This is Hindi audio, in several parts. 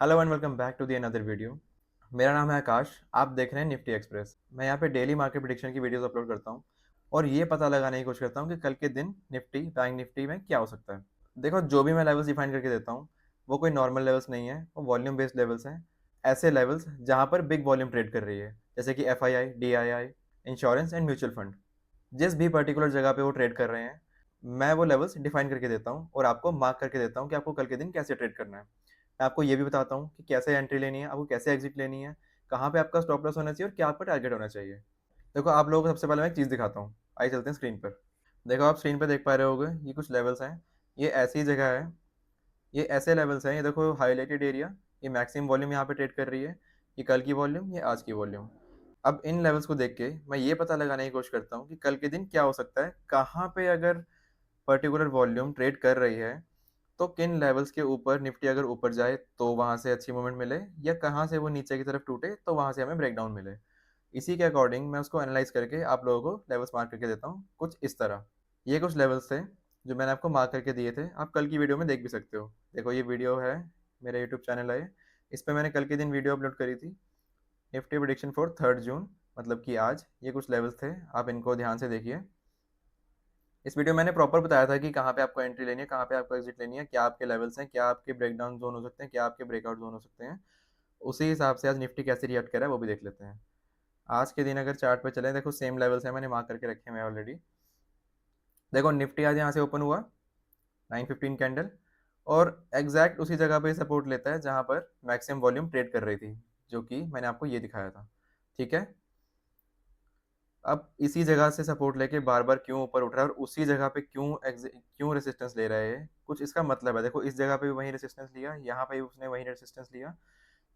Hello and welcome back to the another video. मेरा नाम है आकाश। आप देख रहे हैं निफ्टी एक्सप्रेस। मैं यहाँ पे डेली मार्केट प्रेडिक्शन की वीडियोस अपलोड करता हूँ और ये पता लगाने की कोशिश करता हूँ कि कल के दिन निफ्टी बैंक निफ्टी में क्या हो सकता है। देखो, जो भी मैं लेवल्स डिफाइन करके देता हूँ वो कोई नॉर्मल लेवल्स नहीं है, वो वॉल्यूम बेस्ड लेवल्स हैं। ऐसे लेवल्स जहाँ पर बिग वॉल्यूम ट्रेड कर रही है, जैसे कि FII, DII, insurance and mutual fund. जिस भी पर्टिकुलर जगह पे वो ट्रेड कर रहे हैं, मैं वो लेवल्स डिफाइन करके देता हूँ और आपको मार्क करके देता हूँ कि आपको कल के दिन कैसे ट्रेड करना है। मैं आपको ये भी बताता हूँ कि कैसे एंट्री लेनी है, आपको कैसे एग्जिट लेनी है, कहाँ पे आपका स्टॉप लॉस होना चाहिए और क्या आपका टारगेट होना चाहिए। देखो, आप लोगों को सबसे पहले मैं एक चीज़ दिखाता हूँ। आइए चलते हैं स्क्रीन पर। देखो, आप स्क्रीन पर देख पा रहे होगे, ये कुछ लेवल्स हैं। ये ऐसी जगह है, ये ऐसे लेवल्स हैं। ये देखो हाईलाइटेड एरिया, ये मैक्सिमम वॉल्यूम यहाँ पे ट्रेड कर रही है। ये कल की वॉल्यूम, ये आज की वॉल्यूम। अब इन लेवल्स को देख के मैं ये पता लगाने की कोशिश करता हूँ कि कल के दिन क्या हो सकता है, कहाँ पे अगर पर्टिकुलर वॉल्यूम ट्रेड कर रही है तो किन लेवल्स के ऊपर निफ्टी अगर ऊपर जाए तो वहां से अच्छी मूवमेंट मिले, या कहाँ से वो नीचे की तरफ टूटे तो वहां से हमें ब्रेकडाउन मिले। इसी के अकॉर्डिंग मैं उसको एनालाइज करके आप लोगों को लेवल्स मार्क करके देता हूँ कुछ इस तरह। ये कुछ लेवल्स थे जो मैंने आपको मार्क करके दिए थे, आप कल की वीडियो में देख भी सकते हो। देखो, ये वीडियो है, मेरा यूट्यूब चैनल है, इस पर मैंने कल के दिन वीडियो अपलोड करी थी। निफ्टी प्रेडिक्शन फॉर 3 जून, मतलब कि आज। ये कुछ लेवल्स थे, आप इनको ध्यान से देखिए। इस वीडियो में मैंने प्रॉपर बताया था कि कहाँ पे आपको एंट्री लेनी है, कहाँ पे आपको एग्जिट लेनी है, क्या आपके लेवल्स हैं, क्या आपके ब्रेकडाउन जोन हो सकते हैं, क्या आपके ब्रेकआउट जोन हो सकते हैं। उसी हिसाब से आज निफ्टी कैसे रिएक्ट कर रहा है वो भी देख लेते हैं। आज के दिन अगर चार्ट पे चले, देखो सेम लेवल्स हैं, मैंने मार्क करके रखे हैं ऑलरेडी। देखो, निफ्टी आज यहाँ से ओपन हुआ 9:15 कैंडल, और एग्जैक्ट उसी जगह पे सपोर्ट लेता है जहाँ पर मैक्सिमम वॉल्यूम ट्रेड कर रही थी, जो कि मैंने आपको ये दिखाया था। ठीक है। अब इसी जगह से सपोर्ट लेके बार बार क्यों ऊपर उठ रहा है और उसी जगह पे क्यों रेसिस्टेंस ले रहा है, कुछ इसका मतलब है। देखो, इस जगह पे भी वही रेसिस्टेंस लिया, यहाँ पे भी उसने वही रेसिस्टेंस लिया,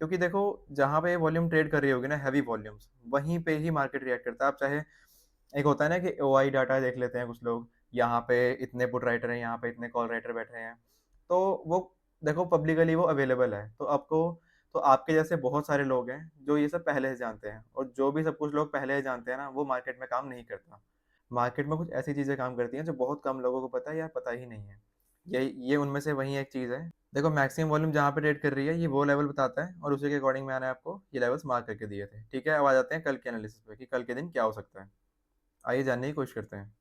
क्योंकि देखो, जहाँ पे वॉल्यूम ट्रेड कर रही होगी ना, हैवी वॉल्यूम्स, वहीं पे ही मार्केट रिएक्ट करता है। आप चाहे, एक होता है ना कि OI डाटा देख लेते हैं कुछ लोग, यहाँ पे इतने पुट राइटर हैं, यहाँ पे इतने कॉल राइटर बैठे हैं, तो वो देखो पब्लिकली वो अवेलेबल है, तो आपको, तो आपके जैसे बहुत सारे लोग हैं जो ये सब पहले से जानते हैं, और जो भी सब कुछ लोग पहले से जानते हैं ना, वो मार्केट में काम नहीं करता। मार्केट में कुछ ऐसी चीजें काम करती हैं जो बहुत कम लोगों को पता है या पता ही नहीं है। ये उनमें से वही एक चीज है। देखो, मैक्सिमम वॉल्यूम जहाँ पे ट्रेड कर रही है, ये वो लेवल बताता है, और उसी के अकॉर्डिंग मैंने आपको ये लेवल्स मार्क करके दिए थे। ठीक है, अब आ जाते हैं कल के एनालिसिस पे कि कल के दिन क्या हो सकता है। आइए जानने की कोशिश करते हैं।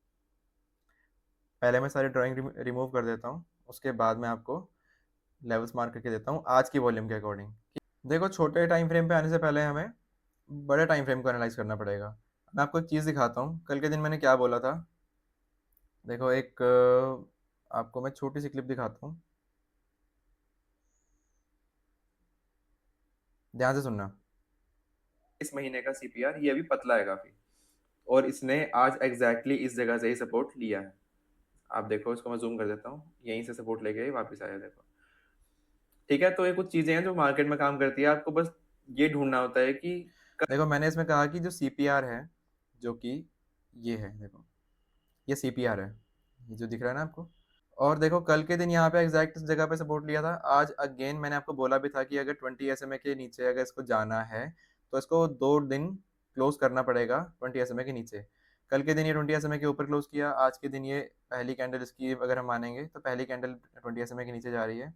पहले मैं सारी ड्राइंग रिमूव कर देता हूँ, उसके बाद मैं आपको लेवल्स मार्क करके देता हूँ आज की वॉल्यूम के अकॉर्डिंग। देखो, छोटे टाइम फ्रेम पे आने से पहले हमें बड़े टाइम फ्रेम को एनालाइज करना पड़ेगा। मैं आपको एक चीज़ दिखाता हूँ, कल के दिन मैंने क्या बोला था। देखो, एक आपको मैं छोटी सी क्लिप दिखाता हूँ, ध्यान से सुनना। इस महीने का CPR ये अभी पतला है काफ़ी, और इसने आज एग्जैक्टली इस जगह से ही सपोर्ट लिया है। आप देखो, इसको मैं जूम कर देता हूँ, यहीं से सपोर्ट लेके ही वापस आया, देखो। ठीक है, तो ये कुछ चीजें हैं जो मार्केट में काम करती है, आपको बस ये ढूंढना होता है कि देखो, मैंने इसमें कहा कि जो CPR है, जो कि ये है, देखो, ये CPR है, ये जो दिख रहा है ना आपको। और देखो, कल के दिन यहाँ पे एग्जैक्ट इस जगह पे सपोर्ट लिया था। आज अगेन मैंने आपको बोला भी था कि अगर 20 SMA के नीचे अगर इसको जाना है तो इसको 2 दिन क्लोज करना पड़ेगा 20 SMA के नीचे। कल के दिन ये 20 SMA के ऊपर क्लोज किया, आज के दिन ये पहली कैंडल इसकी अगर हम मानेंगे तो पहली कैंडल 20 SMA के नीचे जा रही है,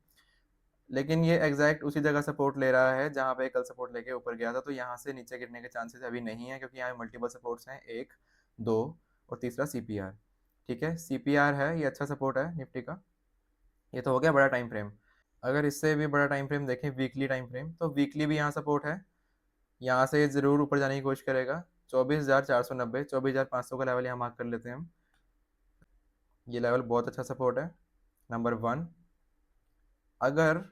लेकिन ये एग्जैक्ट उसी जगह सपोर्ट ले रहा है जहाँ पे कल सपोर्ट लेके ऊपर गया था। तो यहाँ से नीचे गिरने के चांसेस अभी नहीं है, क्योंकि यहाँ मल्टीपल सपोर्ट्स हैं, एक, दो, और तीसरा CPR। ठीक है, CPR है, ये अच्छा सपोर्ट है निफ्टी का। ये तो हो गया बड़ा टाइम फ्रेम। अगर इससे भी बड़ा टाइम फ्रेम देखें, वीकली टाइम फ्रेम, तो वीकली भी यहाँ सपोर्ट है। यहाँ से ज़रूर ऊपर जाने की कोशिश करेगा। 24,490, 24,500 का लेवल यहाँ मार्क कर लेते हैं हम। ये लेवल बहुत अच्छा सपोर्ट है, नंबर 1। अगर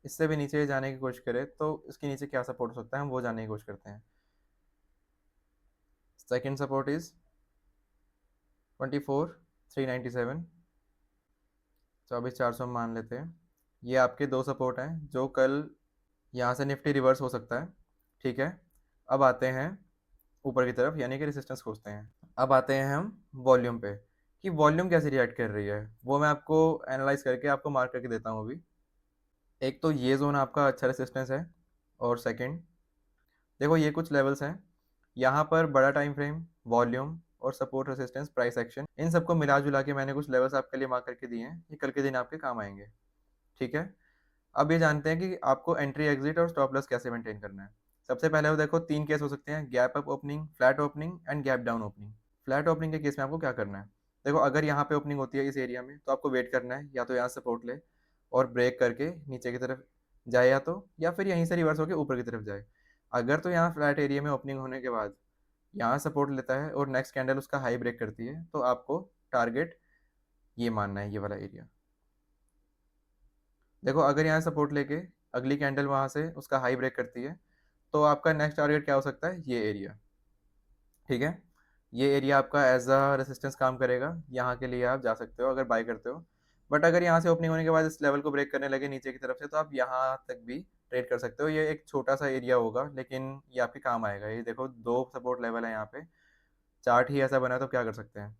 इससे भी नीचे जाने की कोशिश करें तो इसके नीचे क्या सपोर्ट हो सकता है, हम वो जानने की कोशिश करते हैं। सेकंड सपोर्ट इज 24,397, 24,400 मान लेते हैं। ये आपके दो सपोर्ट हैं जो कल यहाँ से निफ्टी रिवर्स हो सकता है। ठीक है, अब आते हैं ऊपर की तरफ, यानी कि रेजिस्टेंस खोजते हैं। अब आते हैं हम वॉल्यूम पे, कि वॉल्यूम कैसे रिएक्ट कर रही है, वो मैं आपको एनालाइज करके आपको मार्क करके देता हूँ अभी। एक तो ये जोन आपका अच्छा रेजिस्टेंस है, और सेकंड, देखो ये कुछ लेवल्स हैं, यहाँ पर बड़ा टाइम फ्रेम, वॉल्यूम, और सपोर्ट, रेसिस्टेंस, प्राइस एक्शन, इन सबको मिला जुला के मैंने कुछ लेवल्स आपके लिए मार्क करके दिए हैं, ये कल के दिन आपके काम आएंगे। ठीक है, अब ये जानते हैं कि आपको एंट्री एग्जिट और स्टॉप लॉस कैसे मेंटेन करना है। सबसे पहले वो देखो, तीन केस हो सकते हैं: gap up opening, flat opening and gap down opening. Flat opening के केस में आपको क्या करना है? देखो, अगर यहाँ पे ओपनिंग होती है इस एरिया में, तो आपको वेट करना है, या तो यहाँ सपोर्ट ले और ब्रेक करके नीचे की तरफ जाए, या फिर यहीं से रिवर्स होकर ऊपर की तरफ जाए। अगर तो यहाँ फ्लैट एरिया में ओपनिंग होने के बाद यहाँ सपोर्ट लेता है और नेक्स्ट कैंडल उसका हाई ब्रेक करती है, तो आपको टारगेट ये मानना है, ये वाला एरिया। देखो, अगर यहाँ सपोर्ट लेके अगली कैंडल वहाँ से उसका हाई ब्रेक करती है, तो आपका नेक्स्ट टारगेट क्या हो सकता है? ये एरिया। ठीक है, ये एरिया आपका एज अ रेसिस्टेंस काम करेगा, यहाँ के लिए आप जा सकते हो अगर बाय करते हो। बट अगर यहाँ से ओपनिंग होने के बाद इस लेवल को ब्रेक करने लगे नीचे की तरफ से, तो आप यहाँ तक भी ट्रेड कर सकते हो। ये एक छोटा सा एरिया होगा, लेकिन ये आपके काम आएगा। ये देखो, दो सपोर्ट लेवल है यहाँ पे, चार्ट ही ऐसा बना है, तो क्या कर सकते हैं।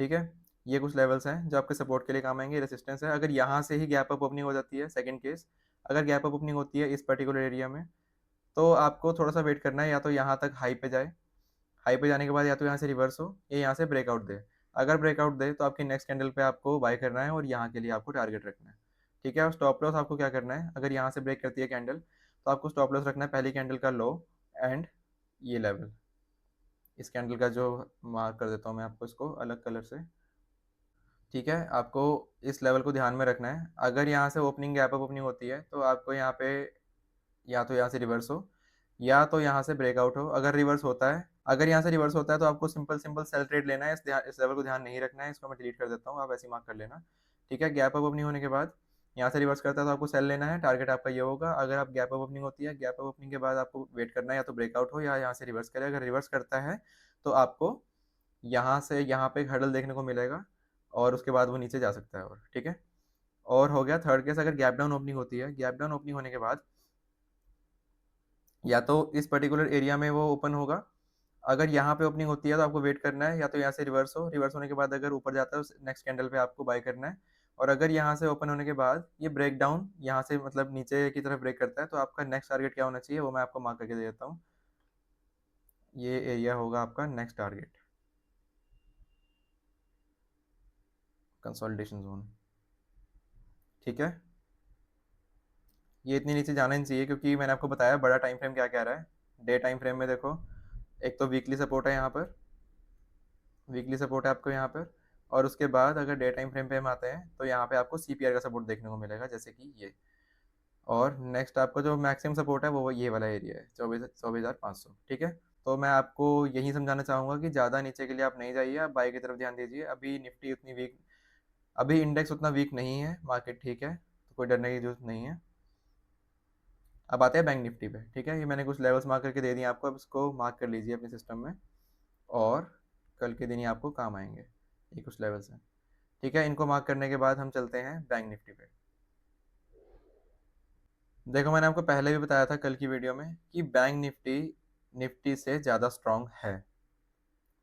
ठीक है, ये कुछ लेवल्स हैं जो आपके सपोर्ट के लिए काम आएंगे, रेसिस्टेंस है। अगर यहाँ से ही गैप अप ओपनिंग हो जाती है, सेकंड केस, अगर गैप अप ओपनिंग होती है इस पर्टिकुलर एरिया में, तो आपको थोड़ा सा वेट करना है, या तो यहाँ तक हाई पे जाए, हाई पे जाने के बाद या तो यहाँ से रिवर्स हो या यहाँ से ब्रेकआउट दे। अगर ब्रेकआउट दे तो आपकी नेक्स्ट कैंडल पे आपको बाय करना है और यहाँ के लिए आपको टारगेट रखना है। ठीक है, और स्टॉप लॉस आपको क्या करना है? अगर यहाँ से ब्रेक करती है कैंडल, तो आपको स्टॉप लॉस रखना है पहली कैंडल का लो एंड ये लेवल। इस कैंडल का जो मार्क कर देता हूँ मैं आपको इसको अलग कलर से। ठीक है, आपको इस लेवल को ध्यान में रखना है। अगर यहाँ से ओपनिंग गैप अप ओपनिंग होती है, तो आपको यहाँ पे या तो यहाँ से रिवर्स हो या तो यहाँ से ब्रेकआउट हो। अगर रिवर्स होता है, अगर यहाँ से रिवर्स होता है, तो आपको सिंपल सिंपल सेल ट्रेड लेना है। इस लेवल को ध्यान नहीं रखना है, इसको मैं डिलीट कर देता हूँ, आप ऐसे मार्क कर लेना। ठीक है, गैप अप ओपनिंग होने के बाद यहाँ से रिवर्स करता है, तो आपको सेल लेना है, टारगेट आपका ये होगा। अगर आप गैप अप ओपनिंग होती है, गैप अप ओपनिंग के बाद आपको वेट करना है, या तो ब्रेकआउट हो या यहाँ से रिवर्स करे। अगर रिवर्स करता है, तो आपको यहाँ से यहाँ पे एक हर्डल देखने को मिलेगा और उसके बाद वो नीचे जा सकता है। और ठीक है, और हो गया थर्ड केस। अगर गैप डाउन ओपनिंग होती है, गैप डाउन ओपनिंग होने के बाद या तो इस पर्टिकुलर एरिया में वो ओपन होगा। अगर यहाँ पे ओपनिंग होती है, तो आपको वेट करना है, या तो यहाँ से रिवर्स हो, रिवर्स होने के बाद अगर ऊपर जाता है, नेक्स्ट कैंडल पे आपको बाय करना है। और अगर यहाँ से ओपन होने के बाद ये ब्रेक डाउन यहाँ से मतलब नीचे की तरफ ब्रेक करता है, तो आपका नेक्स्ट टारगेट क्या होना चाहिए, वो मैं आपको मार्क करके दे देता हूँ। ये एरिया होगा आपका नेक्स्ट टारगेट, कंसोलिडेशन जोन। ठीक है, ये इतनी नीचे जाना नहीं चाहिए, क्योंकि मैंने आपको बताया बड़ा टाइम फ्रेम क्या कह रहा है। डे टाइम फ्रेम में देखो, एक तो वीकली सपोर्ट है यहाँ पर, वीकली सपोर्ट है आपको यहाँ पर। और उसके बाद अगर डे टाइम फ्रेम पे हम आते हैं, तो यहाँ पे आपको सीपीआर का सपोर्ट देखने को मिलेगा, जैसे कि ये। और नेक्स्ट आपको जो मैक्सिमम सपोर्ट है, वो ये वाला एरिया है, 24,500। ठीक है, तो मैं आपको यही समझाना चाहूँगा कि ज़्यादा नीचे के लिए आप नहीं जाइए, आप बाई की तरफ ध्यान दीजिए। अभी निफ्टी उतनी वीक, अभी इंडेक्स उतना वीक नहीं है, मार्केट ठीक है, तो कोई डरने की जरूरत नहीं है। अब आते हैं बैंक निफ्टी पे। ठीक है, ये मैंने कुछ लेवल्स मार्क करके दे दिए आपको, अब इसको मार्क कर लीजिए अपने सिस्टम में, और कल के दिन ही आपको काम आएंगे। ये कुछ लेवल्स हैं। ठीक है, इनको मार्क करने के बाद हम चलते हैं बैंक निफ्टी पे। देखो, मैंने आपको पहले भी बताया था कल की वीडियो में कि बैंक निफ्टी निफ्टी से ज़्यादा स्ट्रांग है।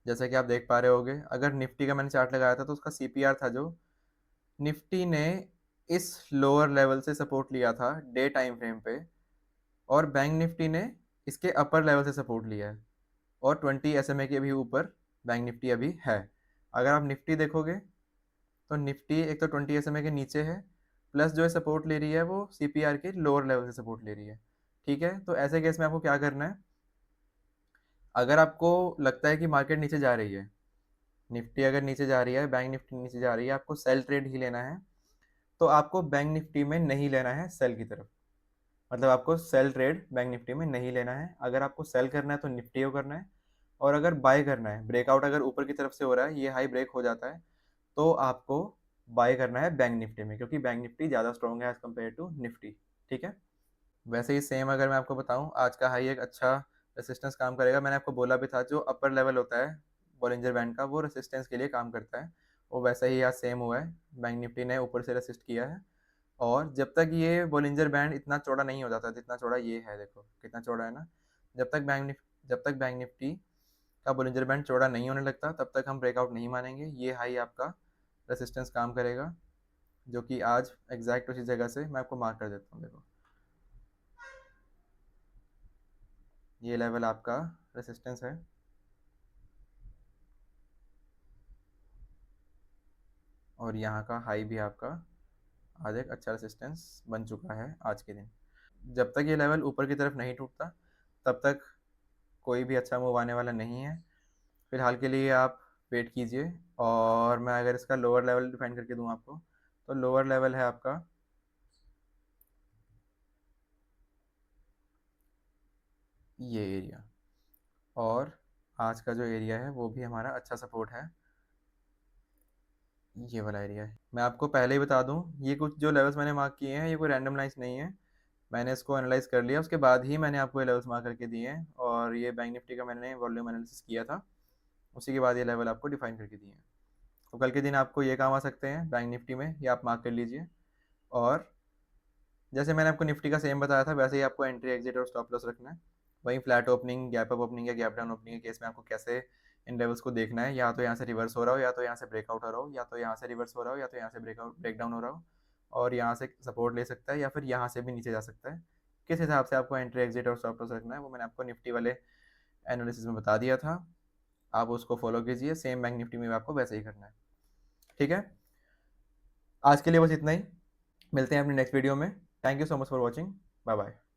जैसे कि आप देख पा रहे होगे, अगर निफ्टी का मैंने चार्ट लगाया था, तो उसका सीपीआर था जो निफ्टी ने इस लोअर लेवल से सपोर्ट लिया था डे टाइम फ्रेम पे, और बैंक निफ्टी ने इसके अपर लेवल से सपोर्ट लिया है, और 20 एसएमए के भी ऊपर बैंक निफ्टी अभी है। अगर आप निफ्टी देखोगे, तो निफ्टी एक तो 20 एसएमए के नीचे है, प्लस जो है सपोर्ट ले रही है वो सीपीआर के लोअर लेवल से सपोर्ट ले रही है। ठीक है, तो ऐसे केस में आपको क्या करना है? अगर आपको लगता है कि मार्केट नीचे जा रही है, निफ्टी अगर नीचे जा रही है, बैंक निफ्टी नीचे जा रही है, आपको सेल ट्रेड ही लेना है, तो आपको बैंक निफ्टी में नहीं लेना है सेल की तरफ। मतलब आपको सेल ट्रेड बैंक निफ्टी में नहीं लेना है। अगर आपको सेल करना है, तो निफ्टी को करना है। और अगर बाय करना है, ब्रेकआउट अगर ऊपर की तरफ से हो रहा है, ये हाई ब्रेक हो जाता है, तो आपको बाय करना है बैंक निफ्टी में, क्योंकि बैंक निफ्टी ज़्यादा स्ट्रॉन्ग है एज कम्पेयर टू निफ्टी। ठीक है, वैसे ही सेम अगर मैं आपको बताऊं, आज का हाई एक अच्छा रेसिस्टेंस काम करेगा। मैंने आपको बोला भी था, जो अपर लेवल होता है बॉलिंजर बैंड का, वो रेसिस्टेंस के लिए काम करता है। वो वैसा ही आज सेम हुआ है, बैंक निफ्टी ने ऊपर से रेसिस्ट किया है। और जब तक ये बॉलिंजर बैंड इतना चौड़ा नहीं हो जाता जितना चौड़ा ये है, देखो कितना चौड़ा है ना, जब तक बैंक निफ्टी का बॉलिंजर बैंड चौड़ा नहीं होने लगता, तब तक हम ब्रेकआउट नहीं मानेंगे। ये हाई आपका रेसिस्टेंस काम करेगा, जो कि आज एग्जैक्ट उसी जगह से मैं आपको मार्क कर देता हूँ। देखो, ये लेवल आपका रेसिस्टेंस है, और यहाँ का हाई भी आपका आज एक अच्छा रेसिस्टेंस बन चुका है आज के दिन। जब तक ये लेवल ऊपर की तरफ नहीं टूटता तब तक कोई भी अच्छा मूव आने वाला नहीं है। फिलहाल के लिए आप वेट कीजिए। और मैं अगर इसका लोअर लेवल डिफाइन करके दूं आपको, तो लोअर लेवल है आपका ये एरिया। और आज का जो एरिया है वो भी हमारा अच्छा सपोर्ट है, ये वाला एरिया है। मैं आपको पहले ही बता दूं, ये कुछ जो लेवल्स मैंने मार्क किए हैं ये कोई रैंडमलाइज नहीं है। मैंने इसको एनालाइज कर लिया, उसके बाद ही मैंने आपको ये लेवल्स मार्क करके दिए हैं। और ये बैंक निफ्टी का मैंने वॉल्यूम एनालिसिस किया था, उसी के बाद ये लेवल आपको डिफाइन करके दिए हैं। तो कल के दिन आपको ये काम आ सकते हैं बैंक निफ्टी में, ये आप मार्क कर लीजिए। और जैसे मैंने आपको निफ्टी का सेम बताया था वैसे ही आपको एंट्री एग्जिट और स्टॉप लॉस रखना है। वहीं flat opening, gap up opening या गैप डाउन ओपनिंग के केस में आपको कैसे इन लेवल्स को देखना है, या तो यहाँ से रिवर्स हो रहा हो, या तो यहाँ से ब्रेकआउट हो रहा हो, या तो यहाँ से रिवर्स हो रहा हो, या तो यहाँ से ब्रेकआउट ब्रेक डाउन हो रहा हो, और यहाँ से सपोर्ट ले सकता है या फिर यहाँ से भी नीचे जा सकता है। किस हिसाब से आपको एंट्री एग्जिट और स्टॉप लॉस रखना है वो मैंने आपको निफ्टी वाले एनालिसिस में बता दिया था। आप उसको फॉलो कीजिए, सेम बैंक निफ्टी में भी आपको वैसे ही करना है। ठीक है, आज के लिए बस इतना ही। मिलते हैं अपने नेक्स्ट वीडियो में। Thank you so much for watching. Bye bye.